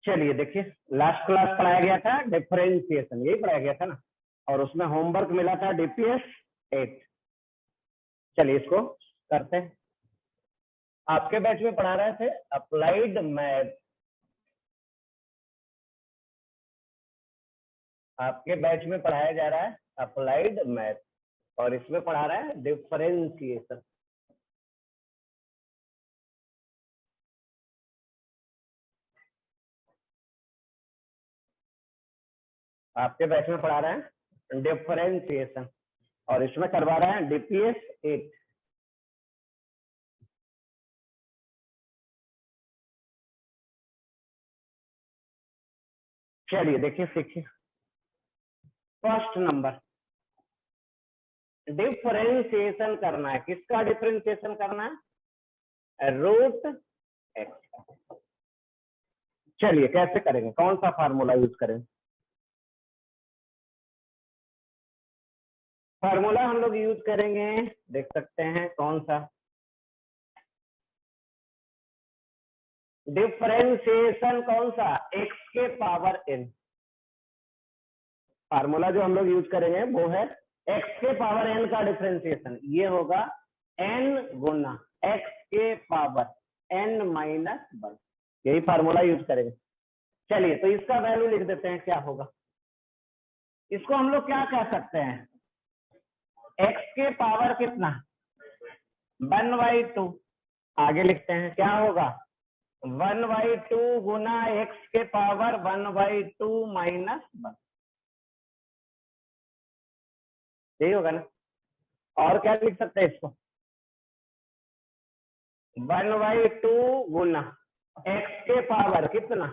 चलिए देखिए, last class पढ़ाया गया था डिफरेंशिएशन, यही पढ़ाया गया था ना, और उसमें होमवर्क मिला था डीपीएस 8। चलिए इसको करते हैं। आपके बैच में पढ़ा रहे थे अप्लाइड मैथ, आपके बैच में पढ़ाया जा रहा है अप्लाइड मैथ, और इसमें पढ़ा रहा है डिफरेंशिएशन। आपके बैच में पढ़ा रहे हैं डिफरेंशिएशन, और इसमें करवा रहे हैं डीपीएस 8। चलिए देखिए सीखिए। फर्स्ट नंबर, डिफरेंशिएशन करना है। किसका डिफरेंशिएशन करना है? Root x. चलिए कैसे करेंगे, कौन सा फार्मूला यूज करेंगे? फार्मूला हम लोग यूज करेंगे, देख सकते हैं कौन सा। डिफरेंशिएशन कौन सा? एक्स के पावर एन। फार्मूला जो हम लोग यूज करेंगे वो है एक्स के पावर एन का डिफरेंशिएशन। ये होगा एन गुना एक्स के पावर एन माइनस 1, यही फार्मूला यूज करेंगे। चलिए तो इसका वैल्यू लिख देते हैं, क्या होगा। इसको हम लोग क्या कह सकते हैं? एक्स के पावर कितना? 1/2। आगे लिखते हैं क्या होगा? 1/2 गुना एक्स के पावर 1/2 माइनस 1, यही होगा ना। और क्या लिख सकते हैं इसको? 1/2 गुना एक्स के पावर कितना,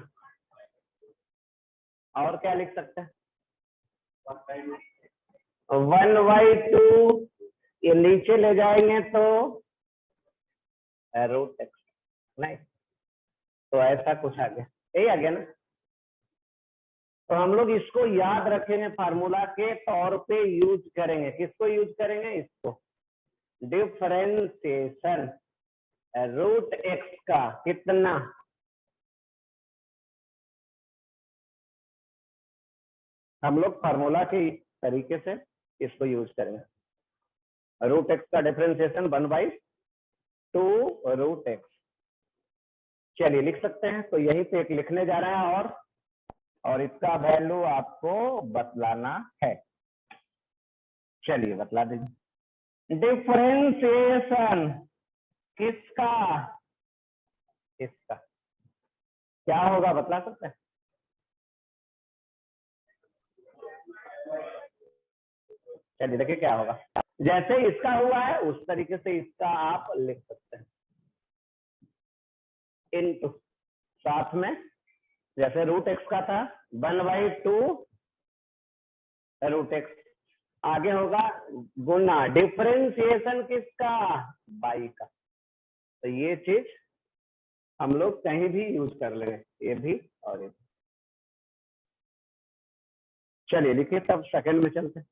और क्या लिख सकते हैं? 1/2, ये नीचे ले जाएंगे तो रूट एक्स, नहीं तो ऐसा कुछ आ गया, यही आ गया ना। तो हम लोग इसको याद रखेंगे, फार्मूला के तौर पे यूज करेंगे। किसको यूज करेंगे? इसको। डिफरेंशिएशन रूट एक्स का कितना, हम लोग फार्मूला के तरीके से इसको यूज करेंगे। रूट एक्स का डिफरेंशिएशन 1/2 रूट एक्स। चलिए लिख सकते हैं, तो यही पे एक लिखने जा रहा है, और इसका वैल्यू आपको बतलाना है। चलिए बतला दीजिए। डिफरेंशिएशन किसका? इसका क्या होगा, बतला सकते हैं? चलिए देखिए क्या होगा। जैसे इसका हुआ है उस तरीके से इसका आप लिख सकते हैं। इनटू साथ में, जैसे रूट एक्स का था 1/2 रूट एक्स, आगे होगा गुना डिफरेंशिएशन किसका? बाई का। तो ये चीज हम लोग कहीं भी यूज कर लेंगे, ये भी और ये भी। चलिए लिखिए, तब सेकंड में चलते हैं।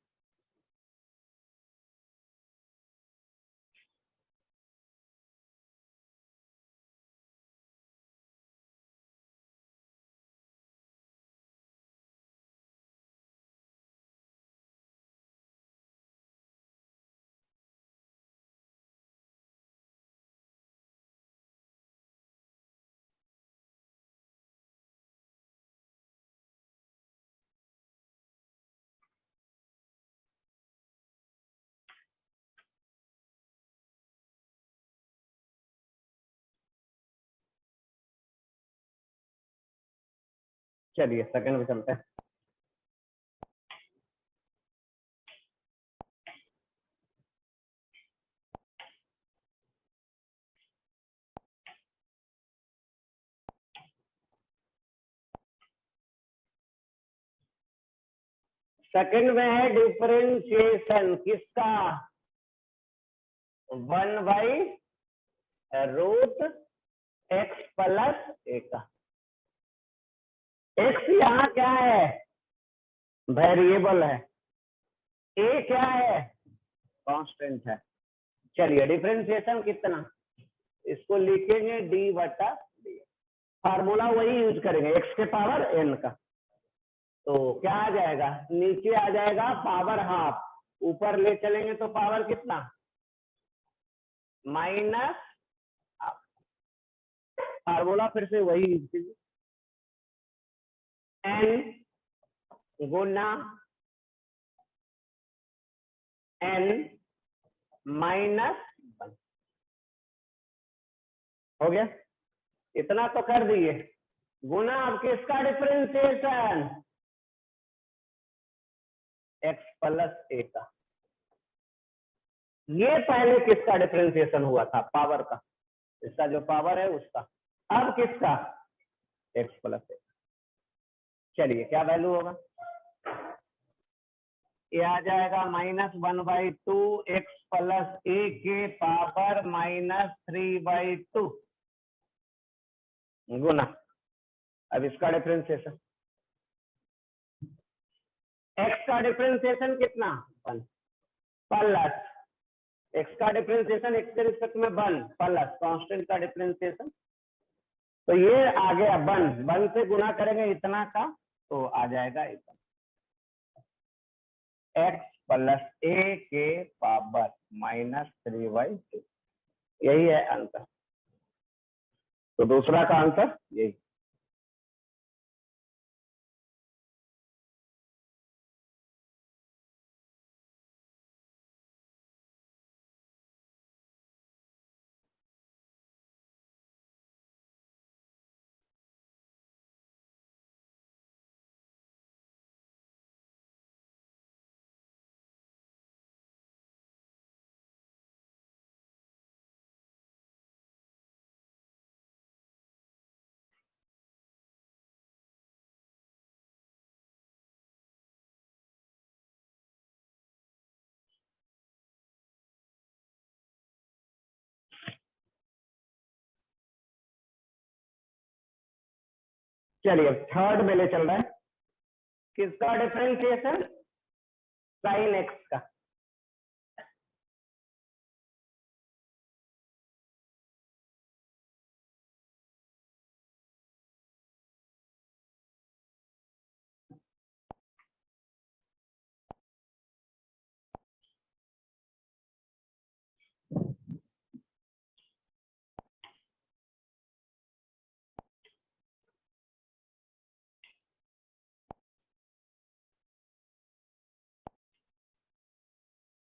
चलिए सेकंड में चलते हैं। सेकंड में है डिफरेंशिएशन किसका? 1/√x प्लस ए का। एक्स यहाँ क्या है? वेरिएबल है। ए क्या है? कांस्टेंट है। चलिए डिफरेंशिएशन कितना, इसको लिखेंगे d/d। फार्मूला वही यूज करेंगे, x के पावर n का। तो क्या आ जाएगा, नीचे आ जाएगा पावर हाफ, ऊपर ले चलेंगे तो पावर कितना, माइनस। फार्मूला फिर से वही यूज कीजिए, n गुना n माइनस 1। हो गया, इतना तो कर दिए। गुना अब किसका डिफरेंशिएशन, x प्लस a का। ये पहले किसका डिफरेंशिएशन हुआ था, पावर का, इसका जो पावर है उसका। अब किसका, x प्लस a। चलिए क्या वैल्यू होगा, ये आ जाएगा -1/2 x प्लस a के पावर -3/2 गुना, अब इसका डिफरेंशिएशन, x का डिफरेंशिएशन कितना 1 प्लस x का डिफरेंशिएशन x के रिस्पेक्ट में 1 प्लस कांस्टेंट का डिफरेंशिएशन, तो ये आ गया 1 से गुना करेंगे इतना का, तो आ जाएगा इतना, x प्लस a के पावर -3/2। यही है आंसर, तो दूसरा का आंसर यही। चलिए थर्ड में ले चल रहा है, किसका डिफरेंशिएशन, साइन एक्स का।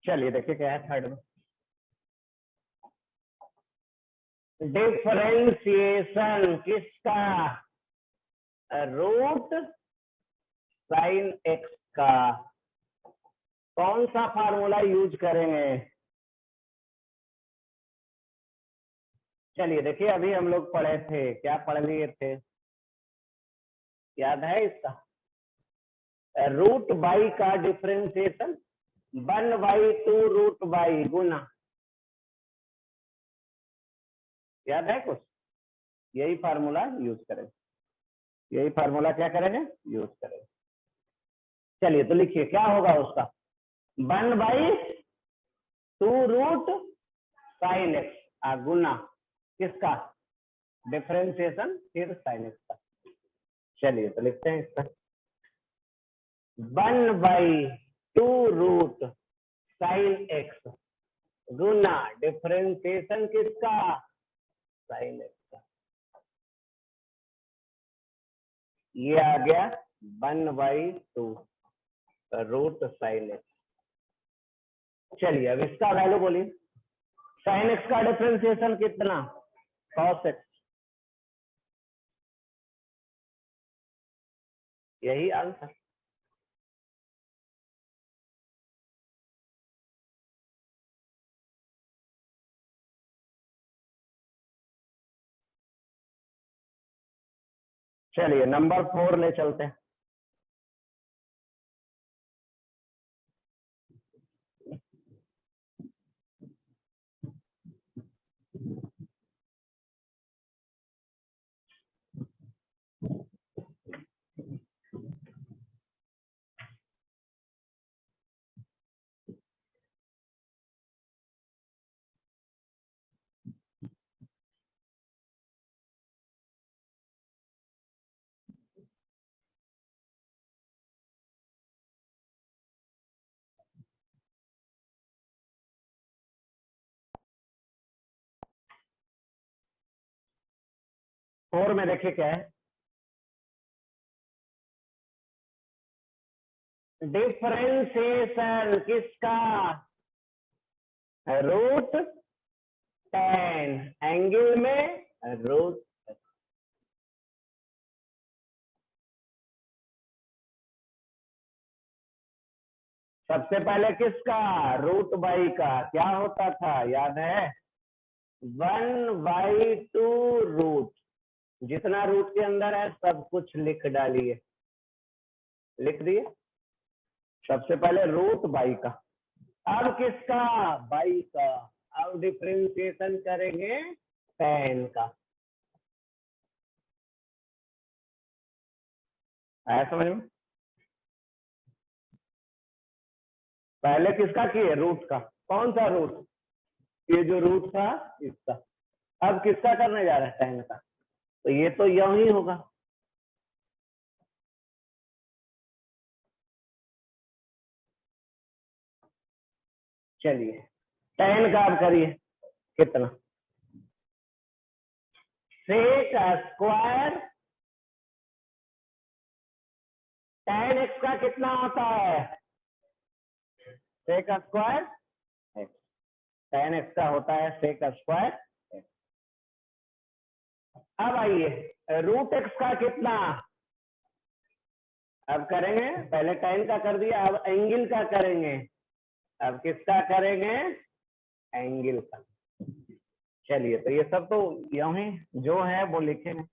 चलिए देखिए क्या है थर्ड में, डिफरेंशिएशन किसका, रूट साइन एक्स का। कौन सा फार्मूला यूज करेंगे, चलिए देखिए अभी हम लोग पढ़े थे, क्या पढ़ लिए थे, याद है इसका, रूट बाई का डिफरेंशिएशन 1/2 रूट बाई गुना, याद है कुछ, यही फार्मूला यूज करेंगे, यही फार्मूला क्या करेंगे, यूज करेंगे। चलिए तो लिखिए क्या होगा उसका, 1/2 रूट साइन एक्स गुना किसका, डिफरेंशिएशन फिर साइन एक्स का। चलिए तो लिखते हैं इसका, 1/2 रूट साइन एक्स गुना डिफरेंशिएशन किसका, साइन एक्स का। ये आ गया 1/2 रूट साइन एक्स। चलिए अब इसका वैल्यू बोलिए, साइन एक्स का डिफरेंशिएशन कितना, कॉस एक्स, यही आंसर। चलिए नंबर 4 ले चलते हैं, 4 में देखिए क्या है, डिफरेंशिएशन किसका, रूट 10 एंगल में रूट, सबसे पहले किसका, रूट बाई का क्या होता था याद है, 1/2 रूट, जितना रूट के अंदर है सब कुछ लिख डालिए, लिख दिए, सबसे पहले रूट बाई का, अब किसका, बाई का, अब डिफरेंशिएशन करेंगे 10 का, आया समझ में, पहले किसका किए, रूट का, कौन सा रूट, ये जो रूट था इसका, अब किसका करने जा रहा है, 10 का, तो ये तो यूं ही होगा, चलिए 10 का अब करिए, कितना, सेक स्क्वायर 10x का कितना होता है, सेक स्क्वायर x, 10x का होता है सेक स्क्वायर x। अब आइए रूट x का कितना, अब करेंगे, पहले 10 का कर दिया, अब एंगल का करेंगे, अब किसका करेंगे, एंगल का, चलिए तो ये सब तो यूं ही जो है वो लिखेंगे,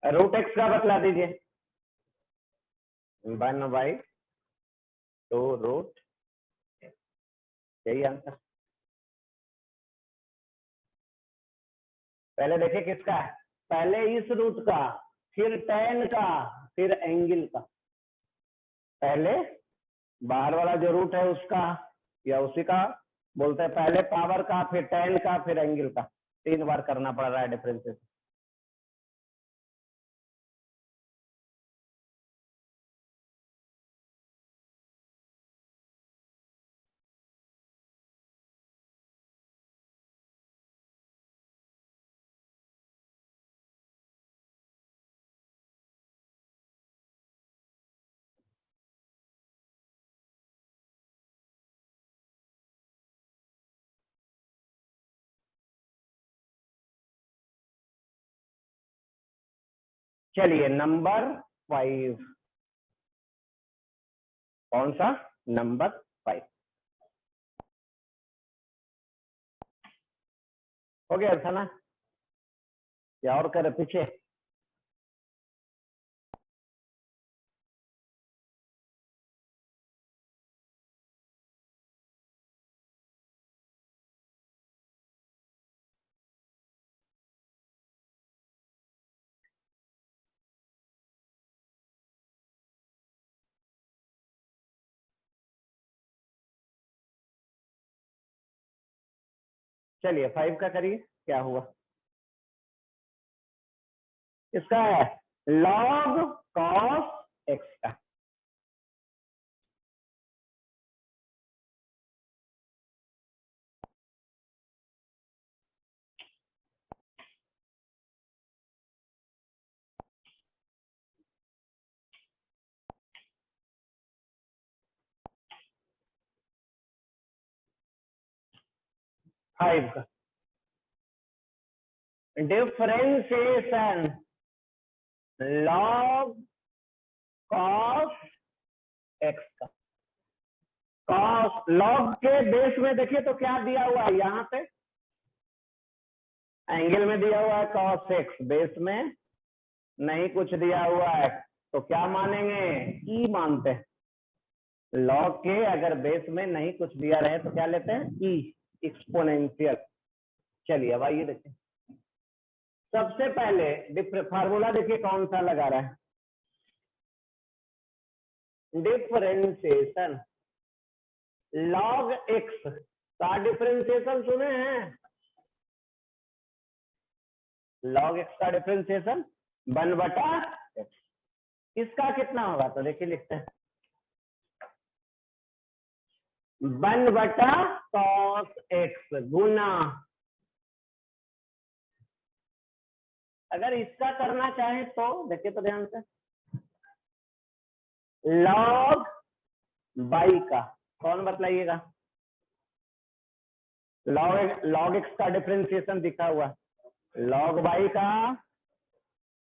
रूट एक्स का बतला दीजिए, 1/2 रूट, यही आंसर, पहले देखिए किसका है, पहले इस रूट का, फिर 10 का, फिर एंगल का, पहले बाहर वाला जो रूट है उसका या उसी का बोलते हैं, पहले पावर का, फिर 10 का, फिर एंगल का, 3 बार करना पड़ रहा है डिफरेंसेस। चलिए नंबर 5, कौन सा, नंबर 5 हो गया था ना, या और करे पीछे, चलिए 5 का करिए, क्या हुआ, इसका है लॉग कॉस एक्स का, फाइव का डिफरेंशिएशन लॉग कॉस एक्स का, कॉस लॉग के बेस में देखिए तो क्या दिया हुआ है, यहाँ पे एंगल में दिया हुआ है कॉस एक्स, बेस में नहीं कुछ दिया हुआ है, तो क्या मानेंगे, ई मानते हैं, लॉग के अगर बेस में नहीं कुछ दिया रहे तो क्या लेते हैं, ई, एक्सपोनेंशियल। चलिए अब आइए देखिए, सबसे पहले फार्मूला देखिए कौन सा लगा रहा है, डिफरेंशिएशन लॉग एक्स का डिफरेंशिएशन सुने हैं, लॉग एक्स का डिफरेंशिएशन 1/x, इसका कितना होगा, तो देखिए लिखते हैं 1/cos x गुना, अगर इसका करना चाहे तो देखिए तो ध्यान से, log बाई का, कौन बतलाइएगा, log x का डिफरेंशिएशन दिखा हुआ, log बाई का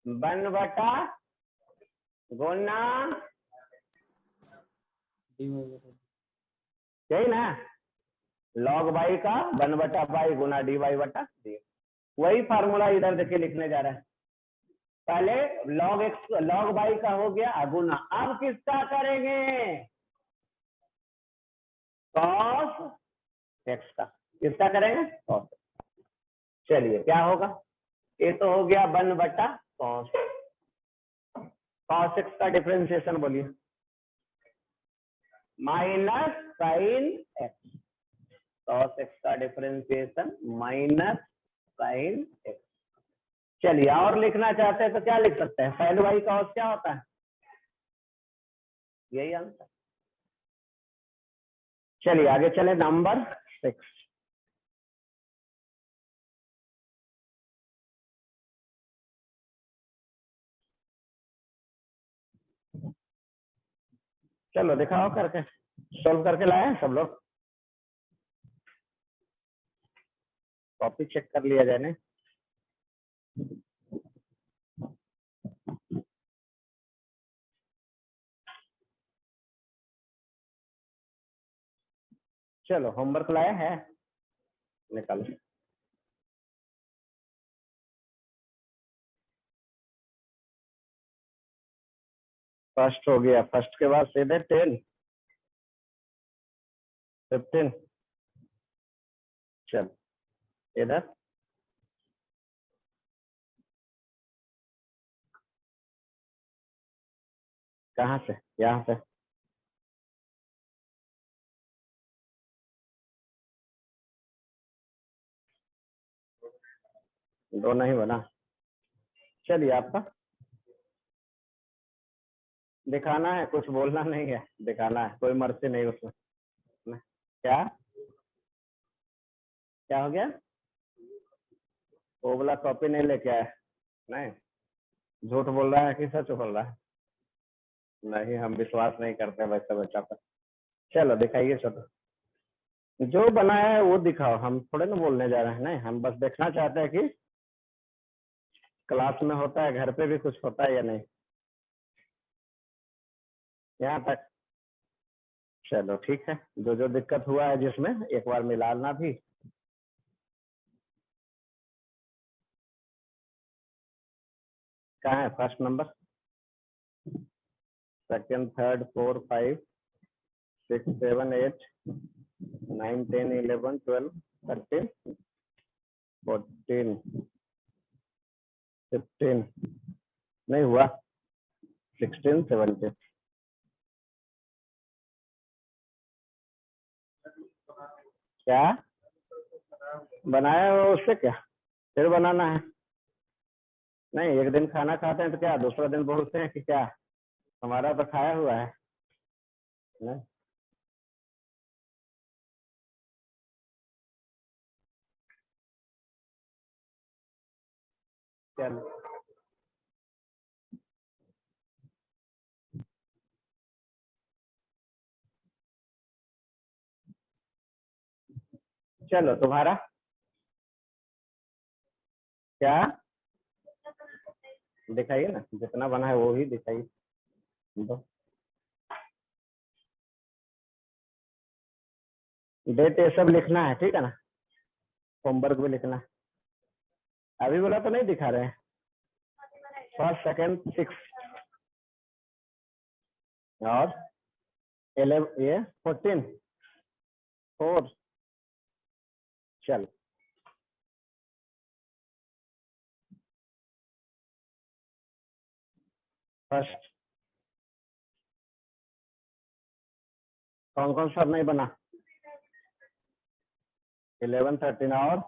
1 गुना, यही ना, log बाई का 1/बाई गुना dy बटा dx। वही फार्मूला इधर देखिए लिखने जा रहे हैं, पहले log बाई का हो गया गुना, अब किसका करेंगे, cos x का, किसका करेंगे cos। चलिए क्या होगा, ये तो हो गया 1/cos, cos x का डिफरेंशिएशन बोलिए, minus sine x, cos x का डिफरेंशिएशन माइनस साइन एक्स। चलिए और लिखना चाहते हैं तो क्या लिख सकते हैं, साइन वाई cos क्या होता है, यही आंसर। चलिए आगे चले, नंबर 6। चलो दिखाओ करके, सोल्व करके लाए हैं सब लोग, कॉपी चेक कर लिया जाए। चलो होमवर्क लाया है, निकालो। फर्स्ट हो गया, फर्स्ट के बाद सीधे 10 15, चलो इधर कहाँ से, यहाँ से, दो नहीं बना। चलिए आपका दिखाना है, कुछ बोलना नहीं है, दिखाना है, कोई मर्जी नहीं उसमें। क्या क्या हो गया, वो बोला कॉपी नहीं लेके आया, नहीं झूठ बोल रहा है कि सच बोल रहा है, नहीं हम विश्वास नहीं करते वैसे बच्चा पर। चलो दिखाइए, चलो जो बनाया है वो दिखाओ, हम थोड़े ना बोलने जा रहे हैं, नहीं हम बस देखना चाहते हैं कि क्लास में होता है, घर पे भी कुछ होता है या नहीं, यहाँ तक। चलो ठीक है, जो जो दिक्कत हुआ है जिसमें एक बार मिलाना भी। कहाँ है फर्स्ट नंबर, सेकंड, थर्ड, 4, 5, 6, 7, 8, 9, 10, 11, 12, 13, 14, 15, नहीं हुआ, 16, 17। क्या बनाया हो उससे, क्या फिर बनाना है, नहीं एक दिन खाना खाते हैं तो क्या दूसरा दिन बोलते हैं कि क्या हमारा तो खाया हुआ है, नहीं? चलो चलो तुम्हारा क्या दिखाइए ना, जितना बना है वो ही दिखाइए, डेट ये सब लिखना है, ठीक है ना, होमवर्क भी लिखना है। अभी बोला तो नहीं दिखा रहे हैं, फर्स्ट, सेकंड, 6 और 11, ये 14, 4, चल फर्स्ट कौन कौन सा नहीं बना, 11, 13 और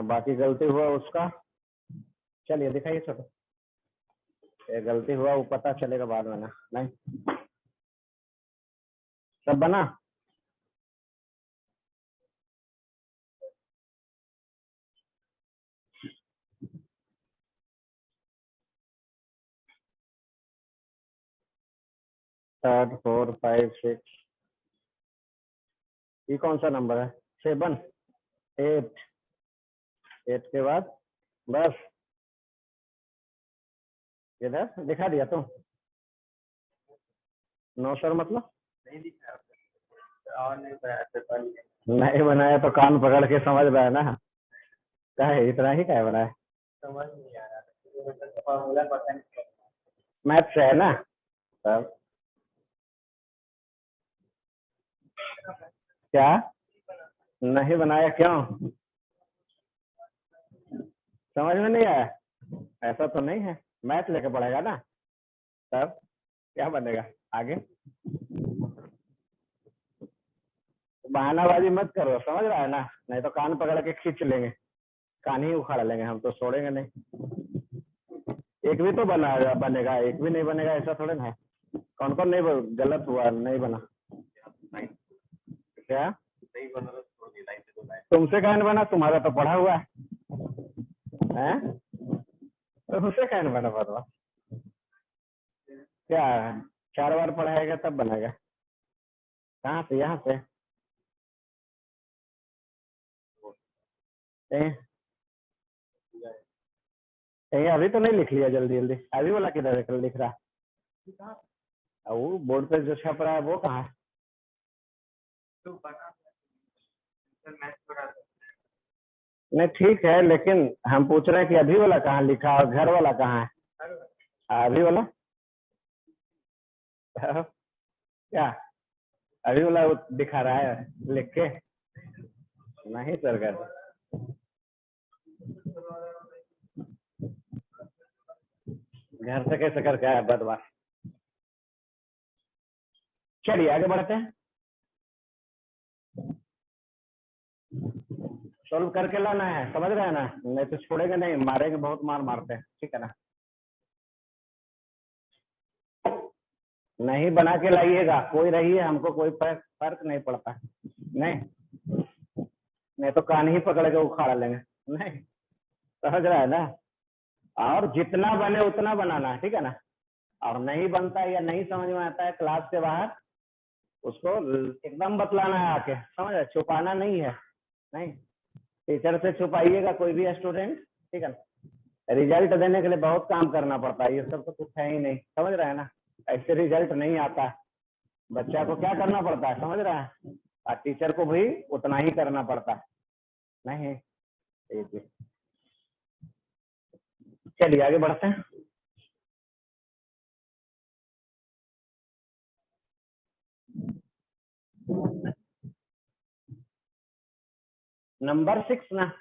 बाकी गलती हुआ उसका, चलिए दिखाइए छोटो। ये गलती हुआ वो पता चलेगा बाद में ना। नहीं सब बना। थर्ड 4 5 6 ये कौन सा नंबर है? 7 8 8 के बाद बस इधर दिखा दिया तुम। नो सर मतलब नहीं दिखा और नहीं बनाया तो कान पकड़ के समझ रहा है ना। क्या है इतना ही क्या बनाया समझ नहीं आ रहा फॉर्मूला पता नहीं मैथ से है ना तब क्या नहीं बनाया क्यों समझ में नहीं आया? ऐसा तो नहीं है मैथ लेके पढ़ेगा ना तब क्या बनेगा आगे। बहानाबाजी मत करो समझ रहा है ना नहीं तो कान पकड़ के खींच लेंगे कान ही उखाड़ लेंगे हम तो छोड़ेंगे नहीं। एक भी तो बनेगा एक भी नहीं बनेगा ऐसा थोड़े ना है। कौन कौन नहीं गलत हुआ नहीं बना क्या नहीं बना तुमसे कहने बना तुम्हारा तो पढ़ा हुआ है तुमसे कहने बना बदवा क्या 4 बार पढ़ाएगा तब बनेगा। कहाँ से यहाँ से कहीं अभी तो नहीं लिख लिया जल्दी जल्दी अभी वाला किधर लिख रहा वो बोर्ड पे जो छप रहा है वो कहाँ है? नहीं ठीक है लेकिन हम पूछ रहे हैं कि अभी वाला कहाँ लिखा और घर वाला कहाँ है? अभी वाला क्या अभी वाला दिखा रहा है लिख के नहीं सर घर घर से कैसे करके आया बदवा। चलिए आगे बढ़ते हैं सोल्व करके लाना है समझ रहे हैं ना नहीं तो छोड़ेंगे नहीं मारेंगे बहुत मार मारते हैं ठीक है ना। नहीं बना के लाइएगा कोई रही है हमको कोई फर्क नहीं पड़ता नहीं नहीं तो कान ही पकड़ के उखाड़ लेंगे नहीं समझ रहा है ना। और जितना बने उतना बनाना है ठीक है ना। और नहीं बनता है या नहीं समझ में आता है क्लास के बाहर उसको एकदम बतलाना है आके समझ रहे छुपाना नहीं है नहीं टीचर से छुपाइएगा कोई भी स्टूडेंट ठीक है ना। रिजल्ट देने के लिए बहुत काम करना पड़ता है ये सब तो कुछ है ही नहीं समझ रहे हैं ना। ऐसे रिजल्ट नहीं आता बच्चा को क्या करना पड़ता है समझ रहा है और टीचर को भी उतना ही करना पड़ता है नहीं। चलिए आगे बढ़ते हैं नंबर 6 ना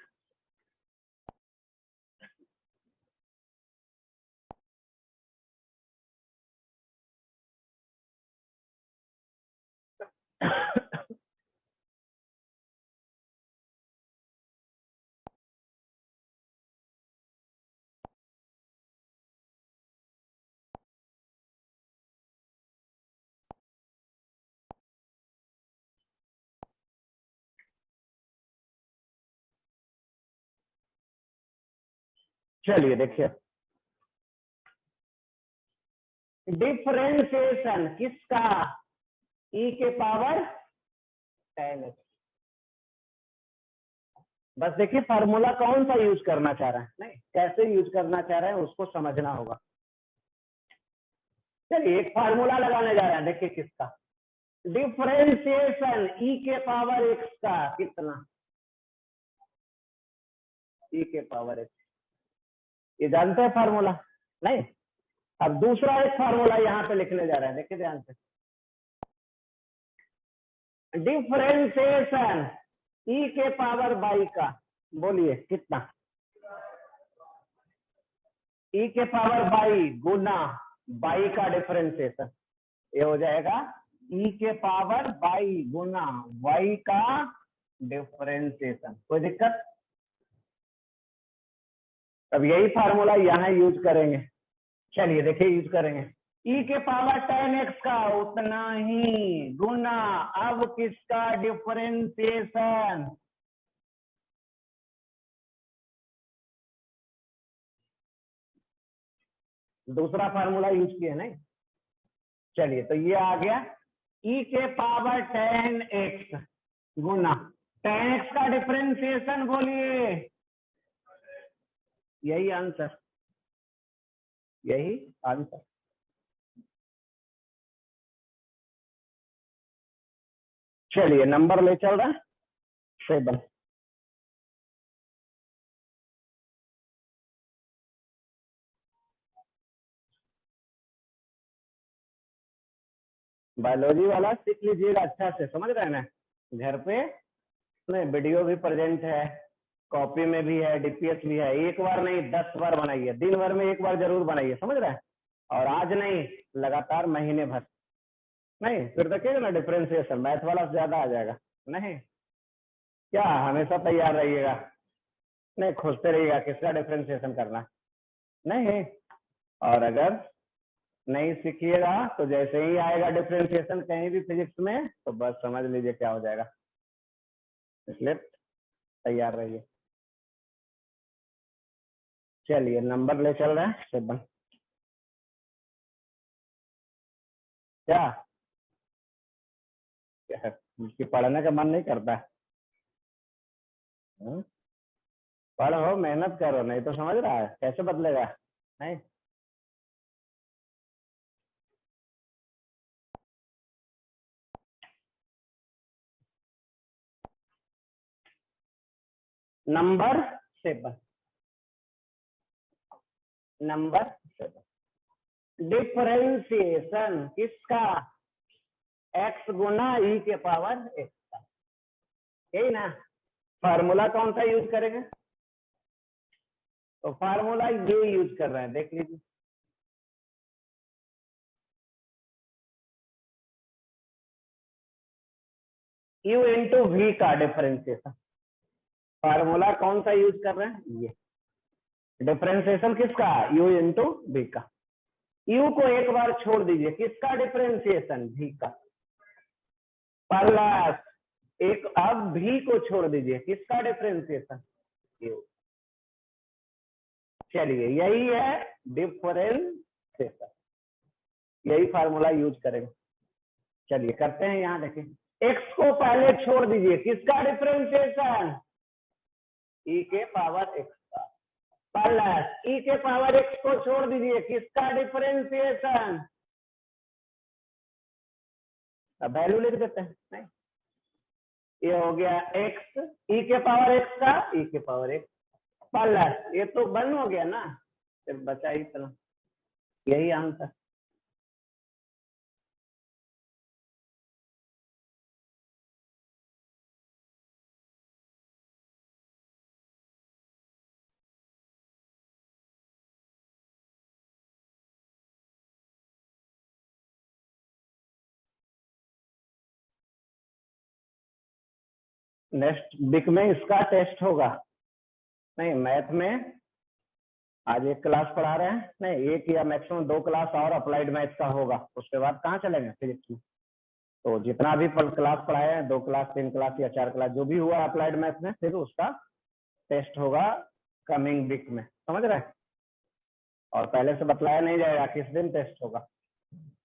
चलिए देखिए डिफरेंशिएशन किसका ई के पावर 10 बस देखिए फार्मूला कौन सा यूज करना चाह रहा है नहीं कैसे यूज करना चाह रहे हैं उसको समझना होगा। चलिए एक फार्मूला लगाने जा रहे हैं देखिए किसका डिफरेंशिएशन ई के पावर एक्स का कितना ई के पावर एक्स ये जानते हैं फार्मूला नहीं। अब दूसरा एक फार्मूला यहाँ पे लिखने जा रहे हैं देखिए ध्यान से डिफरेंशिएशन ई के पावर बाई का बोलिए कितना ई के पावर बाई गुना बाई का डिफरेंशिएशन ये हो जाएगा ई के पावर बाई गुना वाई का डिफरेंशिएशन कोई दिक्कत। अब यही फार्मूला यहाँ यूज करेंगे चलिए देखिए यूज करेंगे e के पावर 10x का उतना ही गुना, अब किसका डिफरेंशिएशन, दूसरा फार्मूला यूज किया नहीं। चलिए तो ये आ गया e के पावर 10x गुना 10x का डिफरेंशिएशन, बोलिए यही आंसर, यही आंसर। चलिए नंबर ले चल रहा है 7। बायोलॉजी वाला सीख लीजिएगा अच्छा से, समझ रहे हैं ना, घर पे नहीं वीडियो भी प्रेजेंट है, कॉपी में भी है, डीपीएस भी है, एक बार नहीं 10 बार बनाइए, दिन भर में एक बार जरूर बनाइए, समझ रहे हैं। और आज नहीं, लगातार महीने भर, नहीं फिर देखिएगा ना डिफरेंशिएशन मैथ वाला ज्यादा आ जाएगा। नहीं क्या हमेशा तैयार रहिएगा, नहीं खोजते रहिएगा किसका डिफरेंशिएशन करना, नहीं। और अगर नहीं सीखिएगा तो जैसे ही आएगा डिफरेंशिएशन कहीं भी फिजिक्स में तो बस समझ लीजिए क्या हो जाएगा, इसलिए तैयार रहिए। चलिए नंबर ले चल रहे हैं 7। क्या कि पढ़ने का मन नहीं करता है? पढ़ो मेहनत करो, नहीं तो समझ रहा है कैसे बदलेगा, नहीं। नंबर 7, नंबर 7, डिफरेंशिएशन किसका, x गुना e के पावर x का, यही ना। फार्मूला कौन सा यूज करेंगे, तो फार्मूला ये यूज कर रहे हैं, देख लीजिए। u इंटू वी का डिफरेंशिएशन, फार्मूला कौन सा यूज कर रहे हैं, ये डिफरेंशिएशन किसका, u इंटू वी का। u को एक बार छोड़ दीजिए, किसका डिफरेंशिएशन, v का, प्लस एक अब v को छोड़ दीजिए, किसका डिफरेंशिएशन, u। चलिए यही है डिफरेंशिएशन, यही फार्मूला यूज करेंगे। चलिए करते हैं, यहां देखिए x को पहले छोड़ दीजिए, किसका डिफरेंशिएशन, e के पावर x का, प्लस e के पावर x को छोड़ दीजिए, किसका डिफरेंशिएशन, अब वैल्यू लिख देते हैं, नहीं ये हो गया x, e के पावर x का, e के पावर x प्लस ये तो बन हो गया ना, फिर बचा ही इतना, यही आंसर। नेक्स्ट वीक में इसका टेस्ट होगा, नहीं मैथ में आज एक क्लास पढ़ा रहे हैं, नहीं एक या मैक्सिमम 2 क्लास और अप्लाइड मैथ का होगा, उसके बाद कहाँ चलेंगे फिजिक्स में। तो जितना भी क्लास पढ़ाए हैं, 2 क्लास 3 क्लास या 4 क्लास जो भी हुआ अप्लाइड मैथ में, फिर उसका टेस्ट होगा कमिंग वीक में, समझ रहे हैं। और पहले से बतलाया नहीं जाएगा किस दिन टेस्ट होगा,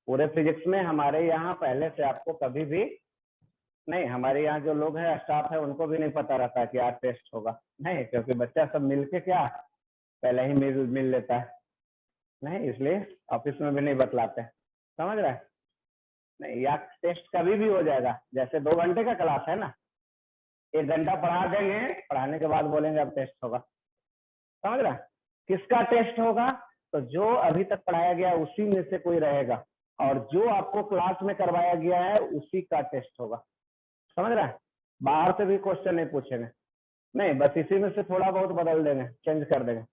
पूरे फिजिक्स में हमारे यहाँ पहले से आपको कभी भी नहीं, हमारे यहाँ जो लोग हैं स्टाफ है उनको भी नहीं पता रहता कि आज टेस्ट होगा, नहीं क्योंकि बच्चा सब मिलके क्या पहले ही मिल लेता है, नहीं इसलिए ऑफिस में भी नहीं बतलाते, समझ रहे हैं। नहीं या टेस्ट कभी भी हो जाएगा, जैसे 2 घंटे का क्लास है ना, 1 घंटा पढ़ा देंगे, पढ़ाने के बाद बोलेंगे अब टेस्ट होगा, समझ रहे हैं। किसका टेस्ट होगा, तो जो अभी तक पढ़ाया गया उसी में से कोई रहेगा, और जो आपको क्लास में करवाया गया है उसी का टेस्ट होगा, समझ रहे हैं। बाहर से भी क्वेश्चन नहीं पूछेंगे, नहीं बस इसी में से थोड़ा बहुत बदल देंगे, चेंज कर देंगे,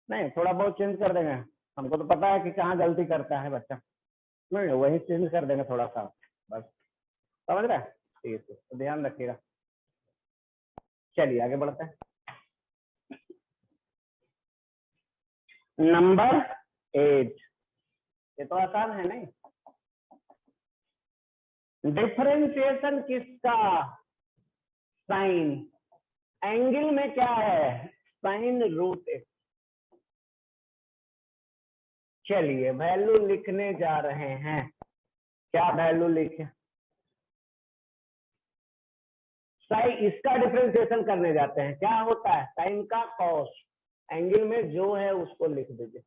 नहीं थोड़ा बहुत चेंज कर देंगे, हमको तो पता है कि कहाँ गलती करता है बच्चा, नहीं वही चेंज कर देंगे थोड़ा सा, बस समझ रहे हैं। ठीक है तो ध्यान रखिएगा। चलिए आगे बढ़ते हैं। नंबर 8, ये तो आसान है नहीं। डिफरेंशिएशन किसका? साइन। एंगल में क्या है? Sine root x. चलिए वैल्यू लिखने जा रहे हैं। क्या वैल्यू लिखे? साइन, इसका डिफरेंशिएशन करने जाते हैं। क्या होता है? साइन का कॉस। एंगल में जो है उसको लिख दीजिए।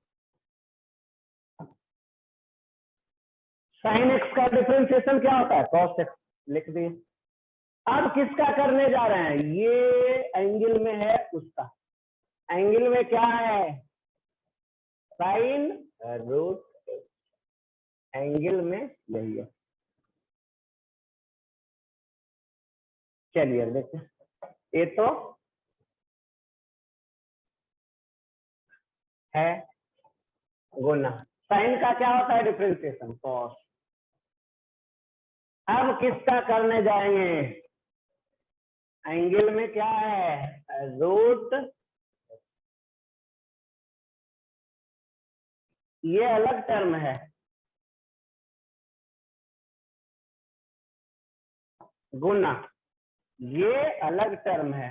साइन एक्स का डिफरेंशिएशन क्या होता है? Cos x. लिख दिए। अब किसका करने जा रहे हैं? ये एंगल में है उसका। एंगल में क्या है? Sine root. एंगल में यही है। चलिए देखते हैं। ये तो है गुना। साइन का क्या होता है डिफरेंशिएशन? कॉस। अब किसका करने जाएंगे? एंगल में क्या है? रूट। ये अलग टर्म है। गुना। ये अलग टर्म है।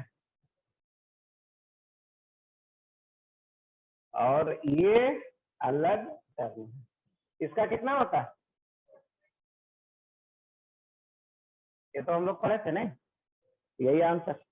और ये अलग टर्म है। इसका कितना होता है? ये तो हम लोग पढ़े थे नहीं। यही answer.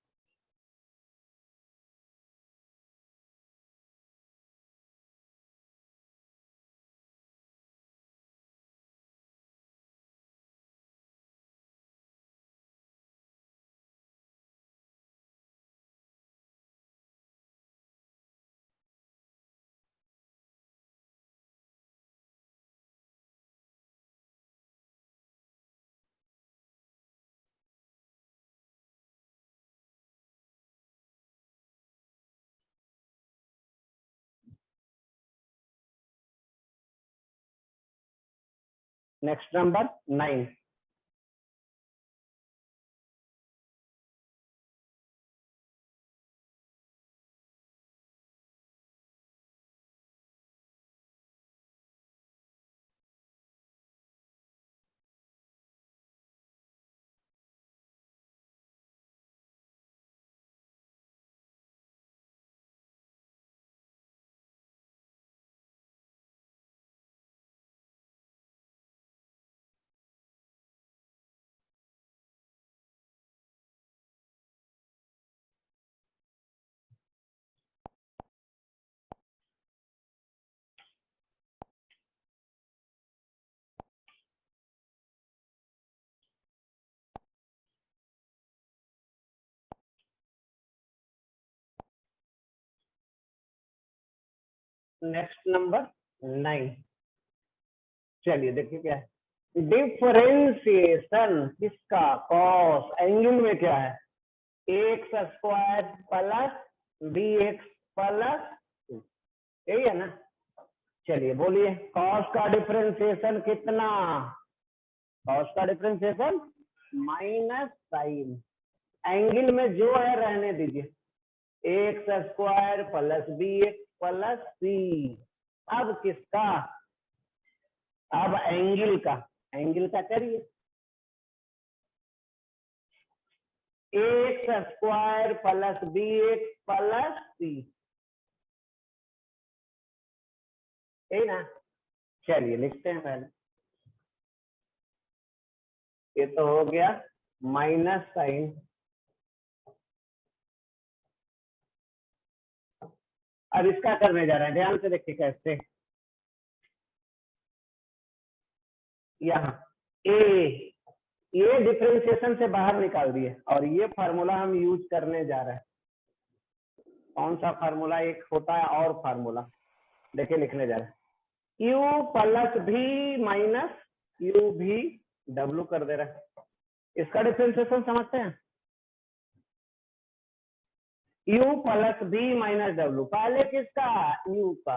Next number 9। Next number 9। चलिए देखिए क्या है। डिफरेंशिएशन किसका? कॉस। एंगल में क्या है? X square plus B x plus, यही है ना। चलिए बोलिए कॉस का डिफरेंशिएशन कितना? कॉस का डिफरेंशिएशन माइनस साइन। एंगल में जो है रहने दीजिए। X square plus B x plus C. अब किसका? अब एंगल का करिए। X square plus B x plus C, यही ना। चलिए लिखते हैं पहले। ये तो हो गया माइनस साइन। अब इसका करने जा रहे हैं। ध्यान से देखिए कैसे। यहाँ ए, ये डिफरेंशिएशन से बाहर निकाल दिए और ये फार्मूला हम यूज करने जा रहे हैं। कौन सा फार्मूला? एक होता है और फार्मूला, देखिए लिखने जा रहे हैं। U plus v minus u v डब्ल्यू कर दे रहा है। इसका डिफरेंशिएशन समझते हैं। यू प्लस बी माइनस डब्ल्यू। पहले किसका? यू का।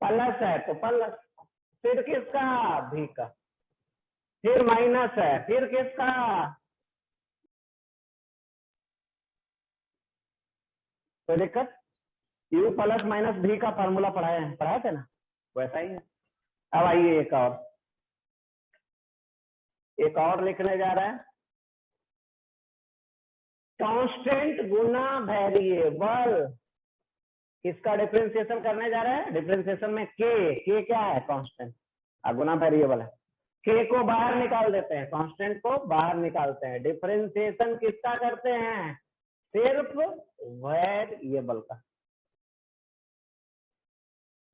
प्लस है तो प्लस, फिर किसका? भी का। फिर माइनस है, फिर किसका? कोई दिक्कत? यू प्लस माइनस भी का फार्मूला पढ़ाए थे ना, वैसा ही है। अब आइए एक और लिखने जा रहा है। कांस्टेंट गुना वेरिएबल, किसका डिफरेंशिएशन करने जा रहा है? डिफरेंशिएशन में के क्या है? कांस्टेंट। गुना वेरिएबल है। के को बाहर निकाल देते हैं, कांस्टेंट को बाहर निकालते हैं। डिफरेंशिएशन किसका करते हैं? सिर्फ वेरिएबल का।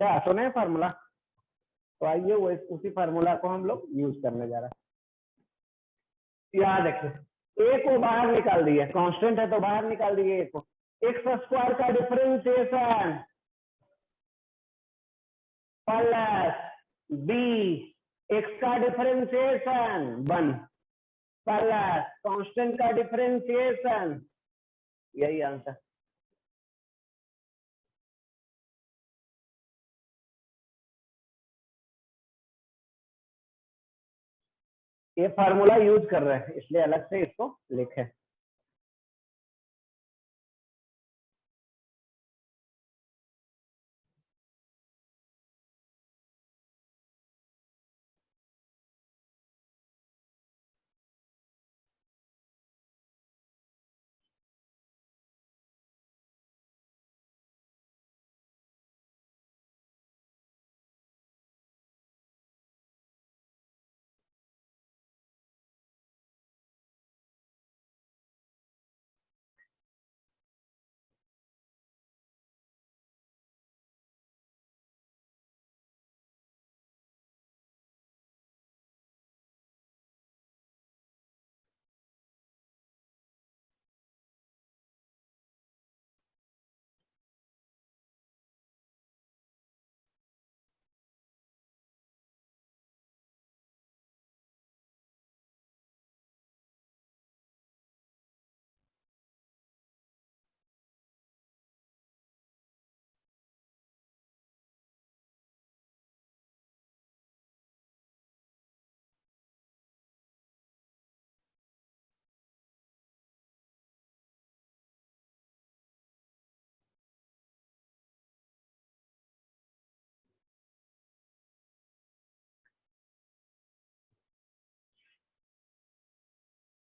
क्या सुने फार्मूला? तो आइए वो उसी फार्मूला को हम लोग यूज करने जा रहे हैं। याद रखिए, ए को बाहर निकाल दिए, कांस्टेंट है तो बाहर निकाल दिए ए को। एक्स स्क्वायर का डिफरेंशिएशन प्लस बी, एक्स का डिफरेंशिएशन 1 प्लस कांस्टेंट का डिफरेंशिएशन, यही आंसर। ये फार्मूला यूज कर रहे हैं इसलिए अलग से इसको लिखे।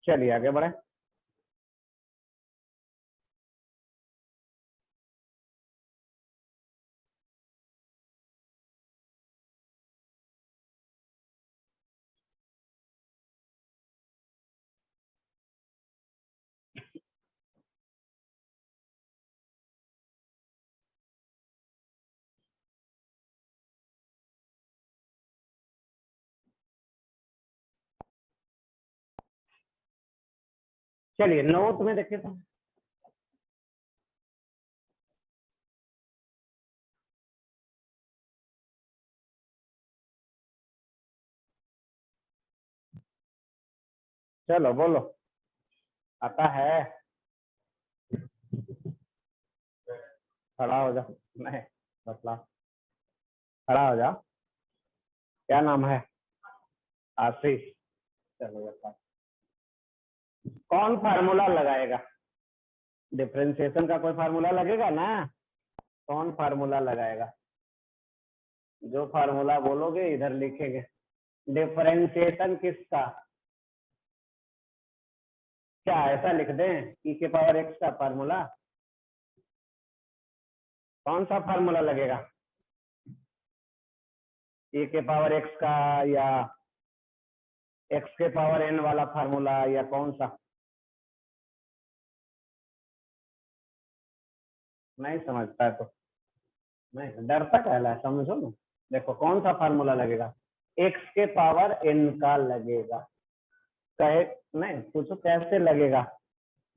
चलिए आगे बढ़े। चलिए नोट में देखिए तो चलो बोलो, आता है? खड़ा हो जाओ, नहीं बतला, खड़ा हो जाओ। क्या नाम है? आशीष। चलो बता, कौन फार्मूला लगाएगा? डिफरेंशिएशन का कोई फार्मूला लगेगा ना? कौन फार्मूला लगाएगा? जो फार्मूला बोलोगे इधर लिखेंगे। डिफरेंशिएशन किसका? क्या ऐसा लिख दें ई के पावर एक्स का फार्मूला? कौन सा फार्मूला लगेगा? ए के पावर एक्स का या एक्स के पावर एन वाला फार्मूला या कौन सा? नहीं समझता है तो नहीं, डरता कहला है, समझो ना। देखो कौन सा फार्मूला लगेगा? एक्स के पावर एन का लगेगा। कहे नहीं, पूछो कैसे लगेगा?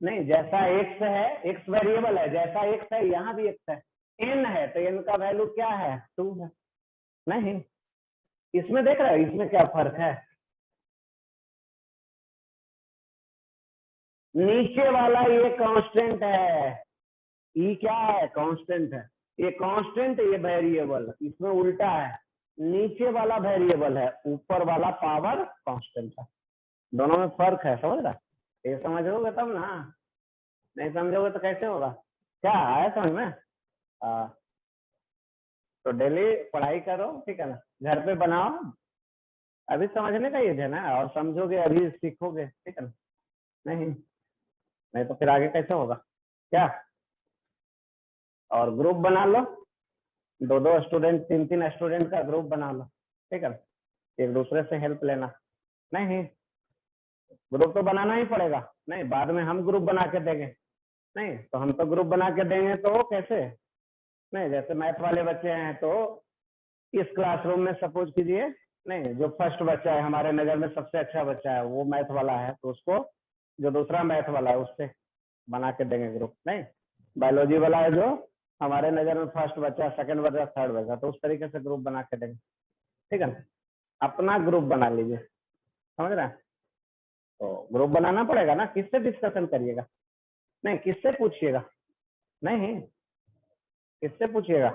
नहीं, जैसा एक्स है, एक्स वेरिएबल है, जैसा एक्स है यहाँ भी एक्स है। एन है तो एन का वैल्यू क्या है? 2 है। नहीं, इसमें देख रहे हो इसमें क्या फर्क है? नीचे वाला ये कांस्टेंट है, ई क्या है? कांस्टेंट है। ये कांस्टेंट, ये वेरिएबल, इसमें उल्टा है। नीचे वाला वेरिएबल है, ऊपर वाला पावर कांस्टेंट है। दोनों में फर्क है, समझ रहा? ये समझोगे तब ना, नहीं समझोगे तो कैसे होगा? क्या आया समझ में? हाँ तो डेली पढ़ाई करो, ठीक है ना, घर पे बनाओ। अभी समझने का एज है ना, और समझोगे अभी सीखोगे, ठीक है ना। नहीं नहीं तो फिर आगे कैसे होगा क्या। और ग्रुप बना लो, दो दो स्टूडेंट, तीन तीन स्टूडेंट का ग्रुप बना लो, ठीक है ना, एक दूसरे से हेल्प लेना। नहीं, ग्रुप तो बनाना ही पड़ेगा। नहीं, बाद में हम ग्रुप बना के देंगे। नहीं, तो हम तो ग्रुप बना के देंगे तो कैसे। नहीं, जैसे मैथ वाले बच्चे हैं तो इस क्लासरूम में सपोज कीजिए, नहीं, जो फर्स्ट बच्चा है हमारे नजर में सबसे अच्छा बच्चा है वो मैथ वाला है, तो उसको जो दूसरा मैथ वाला है उससे बना के देंगे ग्रुप। नहीं, बायोलॉजी वाला है जो हमारे नजर में फर्स्ट बच्चा, सेकंड बच्चा, थर्ड बच्चा, तो उस तरीके से ग्रुप बना के देंगे, ठीक है ना। अपना ग्रुप बना लीजिए, समझ रहे हैं। तो ग्रुप बनाना पड़ेगा ना, किससे डिस्कशन करिएगा। नहीं, किससे पूछिएगा। नहीं, किससे पूछिएगा।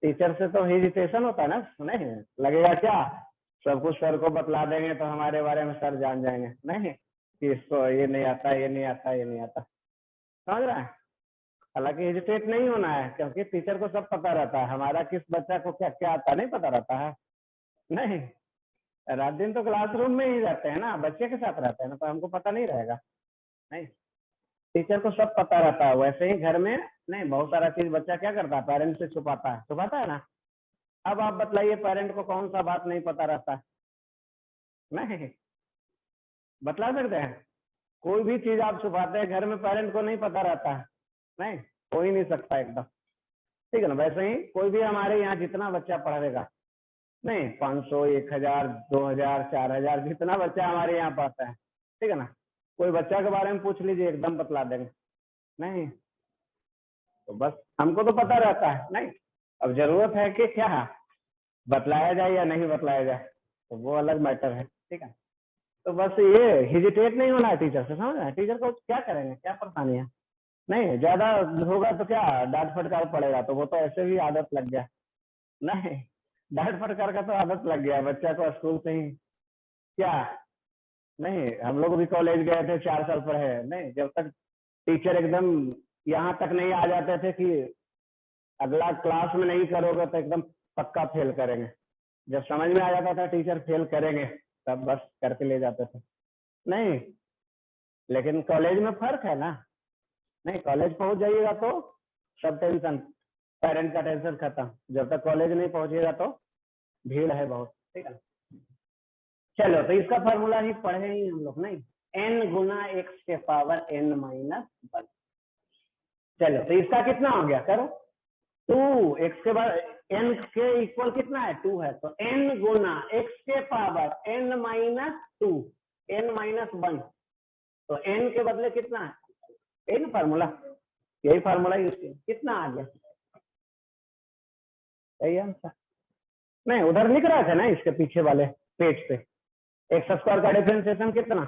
टीचर से तो हेजिटेशन होता है ना। नहीं, लगेगा क्या सब कुछ सर को बतला देंगे तो हमारे बारे में सर जान जाएंगे। नहीं, कि इसको ये नहीं आता, ये नहीं आता, ये नहीं आता, समझ रहा है। हालांकि हेजिटेट नहीं होना है, क्योंकि टीचर को सब पता रहता है हमारा किस बच्चा को क्या क्या आता नहीं पता रहता है। नहीं, रात दिन तो क्लासरूम में ही रहते हैं ना, बच्चे के साथ रहते हैं ना, तो हमको पता नहीं रहेगा। नहीं, टीचर को सब पता रहता है। वैसे ही घर में नहीं, बहुत सारा चीज बच्चा क्या करता है, पेरेंट्स से छुपाता है ना। अब आप बतलाइए, पेरेंट को कौन सा बात नहीं पता रहता है। नहीं, बतला सकते हैं। कोई भी चीज आप छुपाते हैं घर में, पेरेंट को नहीं पता रहता है। नहीं, हो ही नहीं सकता एकदम, ठीक है ना। वैसे ही कोई भी हमारे यहाँ जितना बच्चा पढ़ेगा, नहीं, 500, 1000, 2000, 4000, जितना बच्चा हमारे यहाँ पढ़ता है, ठीक है ना, कोई बच्चा के बारे में पूछ लीजिए, एकदम बतला देंगे। नहीं, तो बस हमको तो पता रहता है। नहीं, अब जरूरत है कि क्या बतलाया जाए या नहीं बतलाया जाए, तो वो अलग मैटर है, ठीक है। तो बस ये हेजिटेट नहीं होना है टीचर से, समझ रहे हैं। टीचर को क्या करेंगे, क्या परेशानी है। नहीं, ज्यादा होगा तो क्या डांट फटकार पड़ेगा, तो वो तो ऐसे भी आदत लग गया। नहीं, डांट फटकार का तो आदत लग गया बच्चा को स्कूल से ही। क्या, नहीं, हम लोग भी कॉलेज गए थे, 4 साल पढ़े। नहीं, जब तक टीचर एकदम यहाँ तक नहीं आ जाते थे कि अगला क्लास में नहीं करोगे तो एकदम पक्का फेल करेंगे, जब समझ में आ जाता था टीचर फेल करेंगे, तब बस करके ले जाते थे। नहीं, लेकिन कॉलेज में फर्क है ना। नहीं, कॉलेज पहुंच जाइएगा तो सब टेंशन, पेरेंट का टेंशन खत्म। जब तक कॉलेज नहीं पहुंचिएगा तो भीड़ है बहुत, ठीक है। चलो, तो इसका फॉर्मूला ही पढ़े ही हम लोग। नहीं, n गुना x के पावर n माइनस 1। चलो, तो इसका कितना हो गया, करो। 2 x के बाद n के इक्वल कितना है, 2 है, तो n गुना x के power n minus 2, n minus 1, तो n के बदले कितना है, यही फार्मूला, यही फार्मूला यूज किया, कितना आ गया, सही आंसर। नहीं, उधर लिख रहा था ना, इसके पीछे वाले पेज पे एक्स स्क्वायर का डिफरेंशिएशन कितना।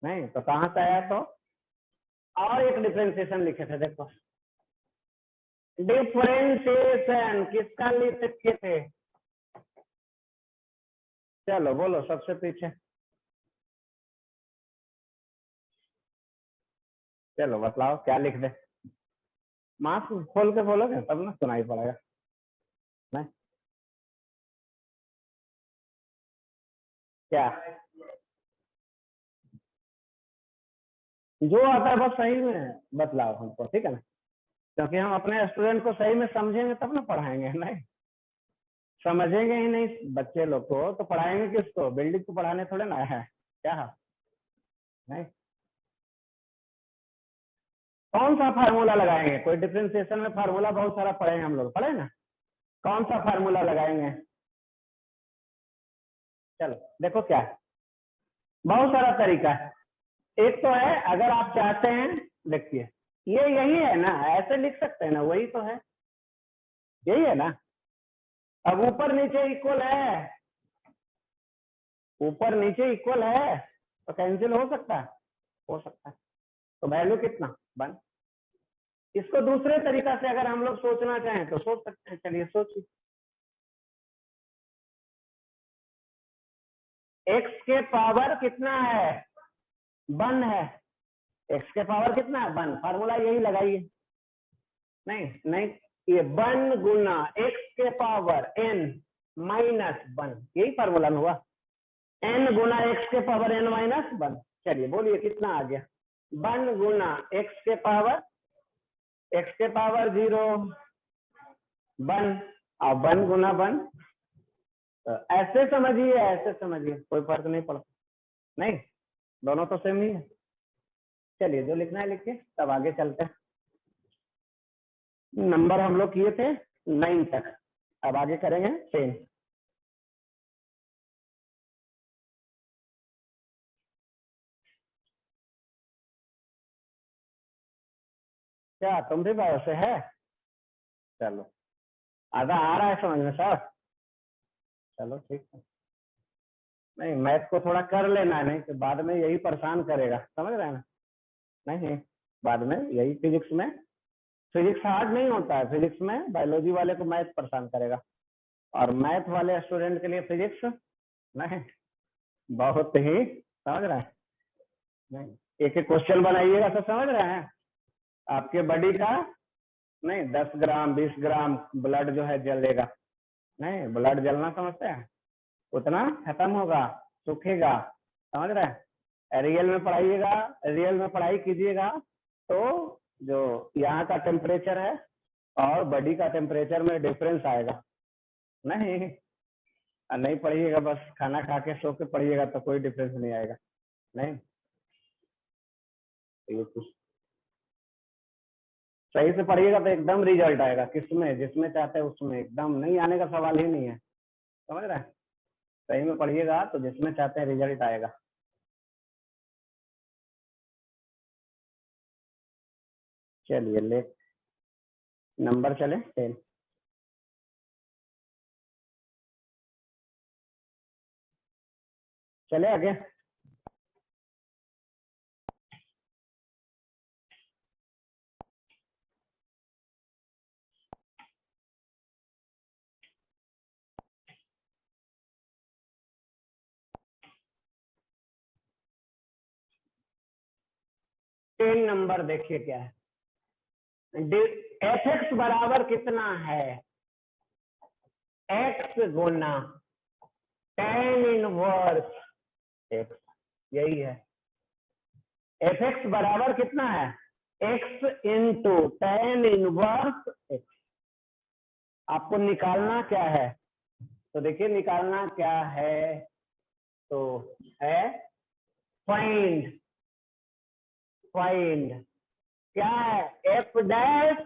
नहीं, तो कहां से आया, तो और एक डिफरेंशिएशन लिखे थे, देखो डिफरेंशिएशन किसका लिखे थे। चलो बोलो सबसे पीछे, चलो बतलाओ क्या लिख दे। मास्क खोल के बोलोगे तब ना सुनाई पड़ेगा। नहीं, क्या जो आता है बस सही में बतलाओ हमको, ठीक है ना, क्योंकि हम अपने स्टूडेंट को सही में समझेंगे तब ना पढ़ाएंगे। नहीं, समझेंगे ही नहीं बच्चे लोग को तो पढ़ाएंगे किसको, बिल्डिंग को पढ़ाने थोड़े ना है क्या। नहीं, कौन सा फार्मूला लगाएंगे, कोई डिफरेंशिएशन में फार्मूला बहुत सारा पढ़े हैं हम लोग, पढ़े ना, कौन सा फार्मूला लगाएंगे। चलो देखो क्या है, बहुत सारा तरीका है। एक तो है, अगर आप चाहते हैं, देखिए ये यही है ना, ऐसे लिख सकते हैं ना, वही तो है, यही है ना। अब ऊपर नीचे इक्वल है, ऊपर नीचे इक्वल है, तो कैंसिल हो सकता है, हो सकता है। तो वैल्यू कितना 1। इसको दूसरे तरीका से अगर हम लोग सोचना चाहें तो सोच सकते हैं, चलिए सोचिए। एक्स के पावर कितना है, 1 है, एक्स के पावर कितना है 1, फार्मूला यही लगाइए। नहीं नहीं, ये 1 गुना x के पावर n माइनस 1, यही फार्मूला में हुआ, n गुना x के पावर n माइनस 1। चलिए बोलिए कितना आ गया, 1 गुना x के पावर 0 1 और 1 गुना 1। तो ऐसे समझिए कोई फर्क नहीं पड़ता, नहीं दोनों तो सेम ही है। चलिए जो लिखना है लिखिए, तब आगे चलते हैं। नंबर हम लोग किए थे 9 तक, अब आगे करेंगे 10। क्या तुम भी बायो से है? चलो आधा आ रहा है समझ में सर, चलो ठीक है। नहीं मैथ को थोड़ा कर लेना, नहीं तो बाद में यही परेशान करेगा, समझ रहे हैं ना? नहीं बाद में यही फिजिक्स हार्ड नहीं होता है, फिजिक्स में बायोलॉजी वाले को मैथ परेशान करेगा, और मैथ वाले स्टूडेंट के लिए फिजिक्स नहीं, बहुत ही, समझ रहे हैं? नहीं एक एक क्वेश्चन बनाइएगा सब, समझ रहे हैं? आपके बॉडी का नहीं 10 ग्राम 20 ग्राम ब्लड जो है जलेगा, नहीं ब्लड जलना समझते हैं, उतना खत्म होगा, सूखेगा, समझ रहे हैं? रियल में पढ़ाई कीजिएगा तो जो यहाँ का टेम्परेचर है और बॉडी का टेम्परेचर में डिफरेंस आएगा। नहीं पढ़िएगा, बस खाना खा के सो के पढ़िएगा तो कोई डिफरेंस नहीं आएगा। नहीं ये कुछ सही से पढ़िएगा तो एकदम रिजल्ट आएगा, किसमें जिसमें चाहते हैं उसमें, एकदम नहीं आने का सवाल ही नहीं है, समझ रहे हैं? सही में पढ़िएगा तो जिसमें चाहते हैं रिजल्ट आएगा। चलिए ले नंबर चले 10। चले आगे। टेन नंबर देखिए क्या है, एफ एक्स बराबर कितना है, एक्स गुना tan इनवर्स एक्स, यही है। एफ एक्स बराबर कितना है, x into tan inverse x. आपको निकालना क्या है, तो देखिए निकालना क्या है, तो है फाइंड क्या है, एफ डैश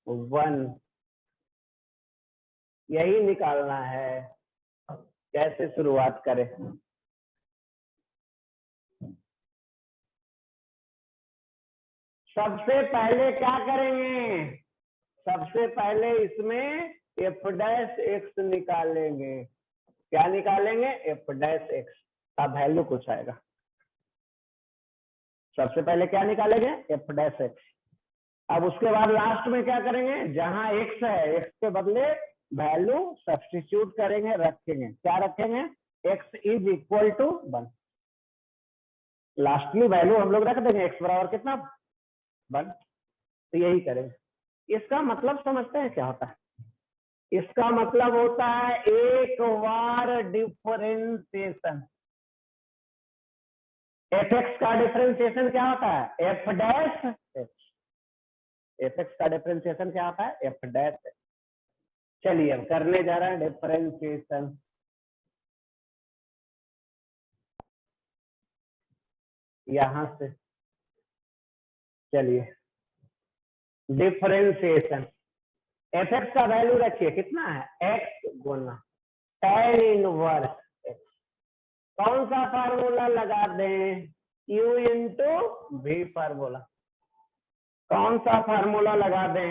1, यही निकालना है। कैसे शुरुआत करें, सबसे पहले क्या करेंगे, सबसे पहले इसमें एफ डैश एक्स निकालेंगे। क्या निकालेंगे, एफ डैश एक्स का वैल्यू कुछ आएगा। सबसे पहले क्या निकालेंगे, एफ डैश एक्स। अब उसके बाद लास्ट में क्या करेंगे, जहां एक्स है एक्स के बदले वैल्यू सब्स्टिट्यूट करेंगे, रखेंगे। क्या रखेंगे, x is equal to 1। Lastly value हम लोग रख देंगे, एक्स बराबर कितना 1। तो यही करेंगे। इसका मतलब समझते हैं क्या होता है, इसका मतलब होता है एक बार डिफरेंशिएशन। एफ एक्स का डिफरेंशिएशन क्या होता है, F dash x. F x का डिफरेंशिएशन क्या होता है, एफ डैश एक्स। चलिए अब करने जा रहे हैं डिफरेंशिएशन। यहां से चलिए डिफरेंशिएशन, एफ एक्स का वैल्यू रखिए कितना है, एक्स गुना tan इनवर्स एक्स। कौन सा फार्मूला लगा दें, u इंटू v फार्मूला। कौन सा फार्मूला लगा दें,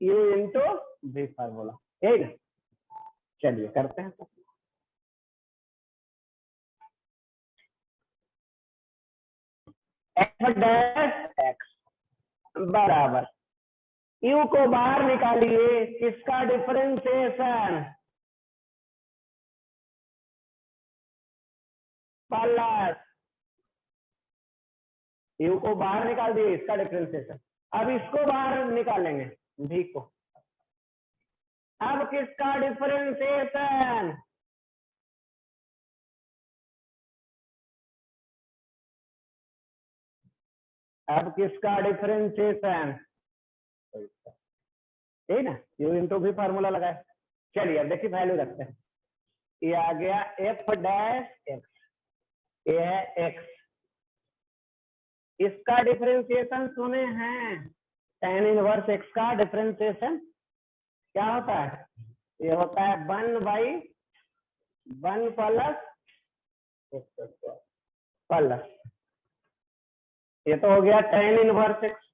u इंटू v फार्मूला, ठीक है। चलिए करते हैं। एफ डैश एक्स बराबर, u को बाहर निकालिए, किसका डिफरेंशिएशन, प्लस u को बाहर निकाल दिए, इसका डिफरेंशिएशन। अब इसको बाहर निकालेंगे, v को, अब किसका डिफरेंशिएशन? अब किसका डिफरेंशिएशन? ठीक ना, यू इंटू भी फार्मूला लगाए। चलिए अब देखिए वैल्यू रखते हैं। ये आ गया एफ डैश एक्स, ये है एक्स, इसका डिफरेंशिएशन सुने हैं, tan इनवर्स एक्स का डिफरेंशिएशन क्या होता है? ये होता है 1/1 प्लस प्लस, ये तो हो गया tan इनवर्स एक्स।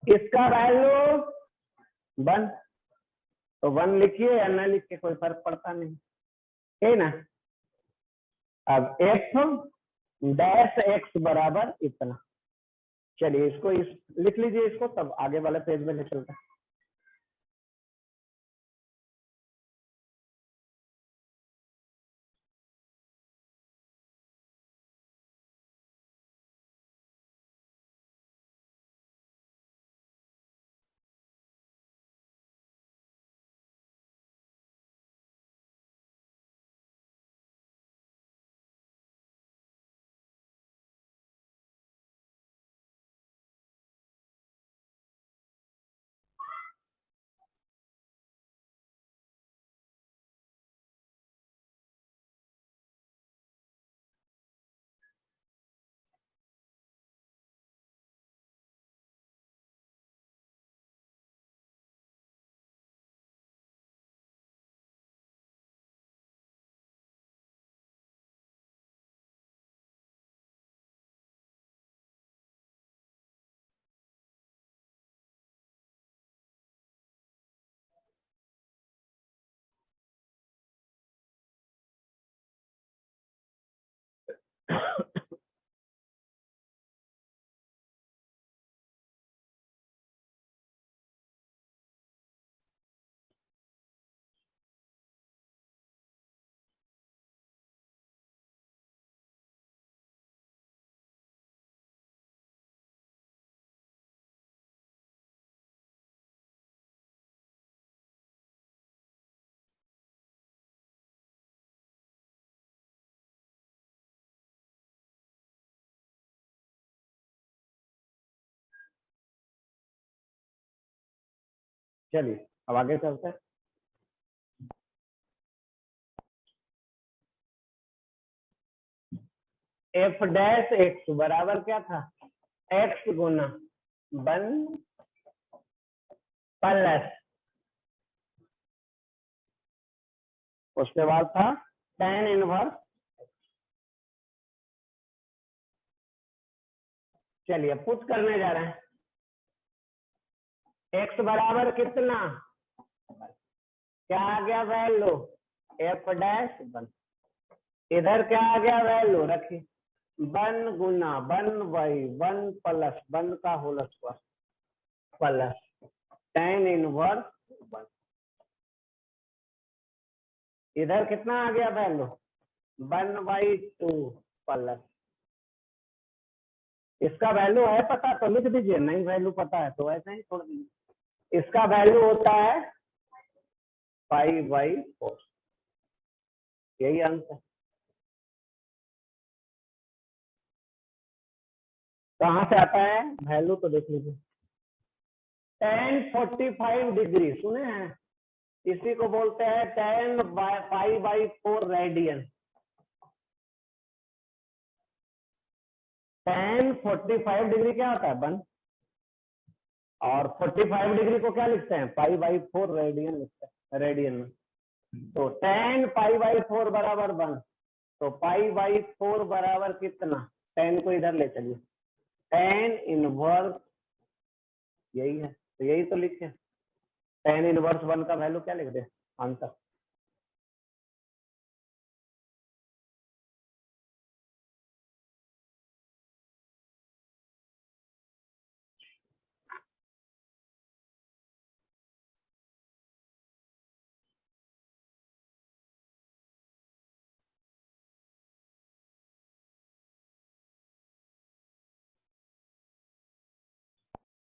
इसका वैल्यू 1, तो 1 लिखिए या न लिखिए कोई फर्क पड़ता नहीं, ठीक ना। अब एफ डैश एक्स बराबर इतना, चलिए इसको लिख लीजिए इसको, तब आगे वाले पेज में ले चलते हैं। चलिए अब आगे चलते हैं। एफ डैश एक्स बराबर क्या था? एक्स गुना 1 प्लस, उसके बाद था tan इनवर्स। चलिए पुट करने जा रहे हैं, एक्स बराबर कितना, क्या आ गया वैल्यू? एफ डैश 1, इधर क्या आ गया वैल्यू, रखिए 1 गुना 1/1 प्लस 1 का whole square plus tan inverse 1, इधर कितना आ गया वैल्यू? 1/2 प्लस, इसका वैल्यू है पता तो लिख दीजिए, नहीं वैल्यू पता है तो ऐसे ही छोड़ दीजिए। इसका वैल्यू होता है 5/4, यही आंसर। कहाँ से आता है वैल्यू तो देख लीजिए, tan 45 डिग्री सुने हैं, इसी को बोलते हैं tan π/4 रेडियन। tan 45 डिग्री क्या होता है 1, और 45 डिग्री को क्या लिखते हैं π/4 रेडियन लिखते हैं रेडियन में। तो tan π/4 बराबर 1, तो π/4 बराबर कितना, tan को इधर ले चलिए, tan इनवर्स यही है, तो यही तो लिखे tan इनवर्स 1 का वैल्यू क्या लिख दे आंसर।